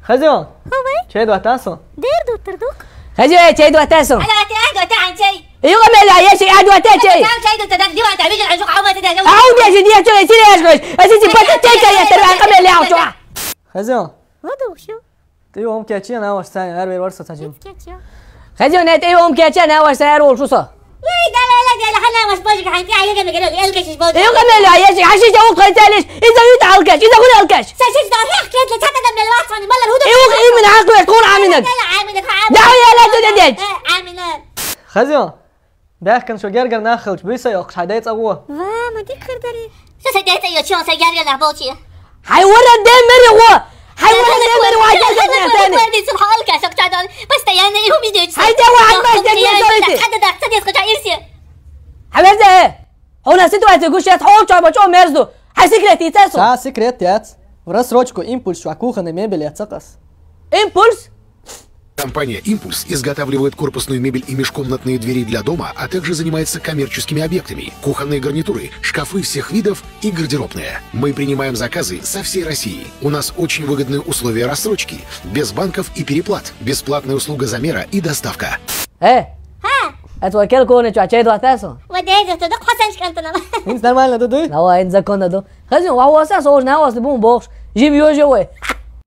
خزيون هوي شهد واتاسو دير دو تردوك خزيون شهد واتاسو أنا أتعهد عن شيء ايوه ملا يا شيء عاد واتاسو شيء تدري وأنت بيجي عن شو عمرك تدري اعود يا سيدي يا سيدي يا شيخ اسيدي باتتك يا ترى قبل يا شو خزيون هدو شو تيو هم كاتشي انا واش ثاني هربي ورصه تاجم كاتشا خزيون ايوه ام كاتشان هوا سيرول شو صار لا خلنا مش بوجك حنتي على جنب كده الكش مش بوجك ايوه ملا يا شيخ حشيش او قتالش اذا يدعى الكش اذا قول الكش سجلت ده حكيت لك حتى من الواتس من مال الهدوء ايوه ايه من عقلك تكون عاملك لا عاملك دعوا يا لا تدجج عاملك خزيون باكن شو جرجر ناخلش بيسا يوقش حدايت ابوه وا ما ديك خردري شو سجلت يا شو سجل يا بوتي حيورى الدم مري هو حيورى الدم مري وعجل ثاني وردي صبح الكش اقتعد بس يعني هم يجي هيدا واحد ما يستني حتى ده اقتدي اسكت ايرسي حبيبتي ايه هنا ستة وقت يقول شيء تحول شو بتشوف مرزو حسيكلتي تاسو سا سكريت يات ورس روچكو импульс شو кухонной мебели отсакас импульс. Компания «Импульс» изготавливает корпусную мебель и межкомнатные двери для дома, а также занимается коммерческими объектами, кухонные гарнитуры, шкафы всех видов и гардеробные. Мы принимаем заказы со всей России. У нас очень выгодные условия рассрочки, без банков и переплат, бесплатная услуга замера и доставка. ايه اتوكل كون شو عشان دو تاسو وديت تدق حسن شكلتنا انت مالنا دودوي هو انت كنا دو خزين وهو اساس هو ناوس بوم بوخ جيب يوجوي